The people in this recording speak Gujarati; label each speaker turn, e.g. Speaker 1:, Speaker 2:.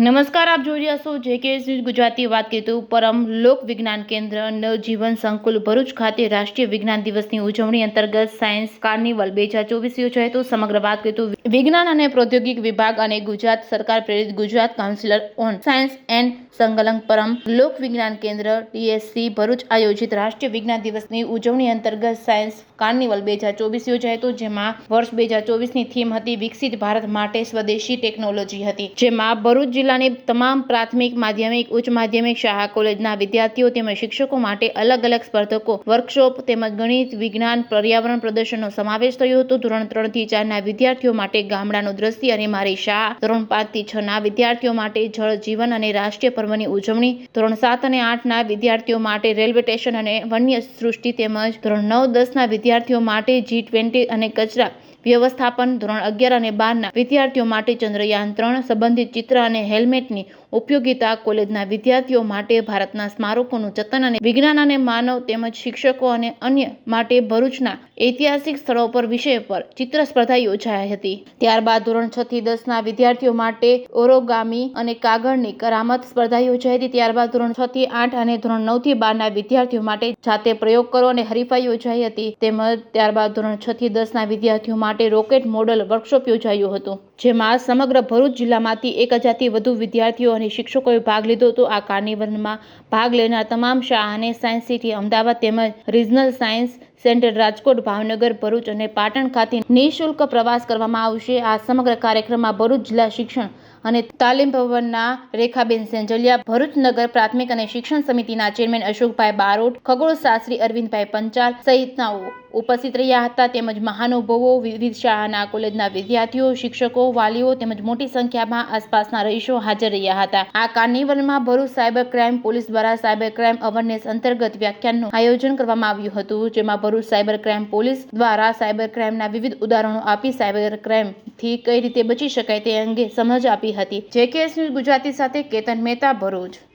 Speaker 1: નમસ્કાર, આપ જોઈ રહ્યા છો જેકેએસ ન્યૂઝ ગુજરાતી. વાત કરીએ તો પરમ લોક વિજ્ઞાન કેન્દ્ર નવજીવન સંકુલ ભરૂચ ખાતે રાષ્ટ્રીય વિજ્ઞાન દિવસની ઉજવણી અંતર્ગત સાયન્સ કાર્નિવલ 2024 યોજાય. તો સમગ્ર વાત કરીએ તો વિજ્ઞાન અને પ્રૌદ્યોગિક વિભાગ અને ગુજરાત સરકાર પ્રેરિત Gujarat council on science and સંકલન પરમ લોક વિજ્ઞાન કેન્દ્ર ટીએસસી ભરૂચ આયોજિત રાષ્ટ્રીય વિજ્ઞાન દિવસની ઉજવણી અંતર્ગત સાયન્સ કાર્નિવલ 2024 યોજાય. તો જેમાં વર્ષ 2024ની થીમ હતી વિકસિત ભારત માટે સ્વદેશી ટેકનોલોજી હતી. જેમાં ભરૂચ જિલ્લાની તમામ પ્રાથમિક, માધ્યમિક, ઉચ્ચ માધ્યમિક શાળા કોલેજના વિદ્યાર્થીઓ તેમજ શિક્ષકો માટે અલગ અલગ સ્પર્ધકો, વર્કશોપ તેમજ ગણિત, વિજ્ઞાન, પર્યાવરણ પ્રદર્શનનો સમાવેશ થયો હતો. ધોરણ 3 થી 4 ના વિદ્યાર્થીઓ માટે ગામડાનું દ્રશ્ય અને મારી શાળા, ધોરણ 5 થી 6 ના વિદ્યાર્થીઓ માટે જળ જીવન અને રાષ્ટ્રીય પર્વની ઉજવણી, ધોરણ 7 અને 8 ના વિદ્યાર્થીઓ માટે રેલવે સ્ટેશન અને વન્ય સૃષ્ટિ તેમજ ધોરણ 9-10 ના વિદ્યાર્થીઓ માટે G20 અને કચરા વ્યવસ્થાપન, ધોરણ 11 અને 12 ના વિદ્યાર્થીઓ માટે ચંદ્રયાન 3 સંબંધિત ચિત્ર અને હેલ્મેટની ઉપયોગિતા, કોલેજના વિદ્યાર્થીઓ માટે ભારતના સ્મારકોનું જતન અને વિજ્ઞાન અને માનવ તેમજ શિક્ષકો અને અન્ય માટે ભરૂચના ઐતિહાસિક સ્થળો પર વિષય પર ચિત્ર સ્પર્ધા યોજાઈ હતી. ત્યારબાદ ધોરણ 6 થી 10 ના વિદ્યાર્થીઓ માટે ઓરોગામી અને કાગળની કરામત સ્પર્ધા યોજાઈ હતી. ત્યારબાદ ધોરણ 6 થી 8 અને ધોરણ 9 થી 12 ના વિદ્યાર્થીઓ માટે જાતે પ્રયોગ કરો અને હરીફાઈ યોજાઈ હતી. તેમજ ત્યારબાદ ધોરણ 6 થી 10 ના વિદ્યાર્થીઓ માટે રોકેટ મોડલ વર્કશોપ યોજાયું હતું. જેમાં સમગ્ર ભરૂચ જિલ્લામાંથી 1000 થી વધુ વિદ્યાર્થીઓ અને શિક્ષકોએ ભાગ લીધો હતો. આ કાર્નિવલમાં ભાગ લેનાર તમામ શાળા અને સાયન્સ સિટી અમદાવાદ તેમજ regional science centre Rajkot, Bhavnagar, Bharuch અને પાટણ ખાતે નિઃશુલ્ક પ્રવાસ કરવામાં આવશે. આ સમગ્ર કાર્યક્રમમાં ભરૂચ જિલ્લા શિક્ષણ અને તાલીમ ભવનના રેખાબેન સેંજલિયા, ભરૂચ નગર પ્રાથમિક અને શિક્ષણ સમિતિના ચેરમેન અશોકભાઈ બારોટ, ખગોળશાસ્ત્રી અરવિંદભાઈ પંચાલ સહિતનાઓ ઉપસ્થિત રહ્યા હતા. તેમજ મહાનુભાવો, વિવિધ શાળાના કોલેજના વિદ્યાર્થીઓ, શિક્ષકો, વાલીઓ તેમજ મોટી સંખ્યામાં આસપાસના રહીશો હાજર રહ્યા હતા. આ કાર્નિવલમાં ભરૂચ સાયબર ક્રાઇમ પોલીસ દ્વારા સાયબર ક્રાઇમ અવેરનેસ અંતર્ગત વ્યાખ્યાનનું આયોજન કરવામાં આવ્યું હતું. જેમાં ભરૂચ સાયબર ક્રાઇમ પોલીસ દ્વારા સાયબર ક્રાઇમના વિવિધ ઉદાહરણો આપી સાયબર ક્રાઇમથી કઈ રીતે બચી શકાય તે અંગે સમજ આપી હતી. જેકેએસ ન્યૂઝ ગુજરાતી સાથે કેતન મહેતા, ભરૂચ.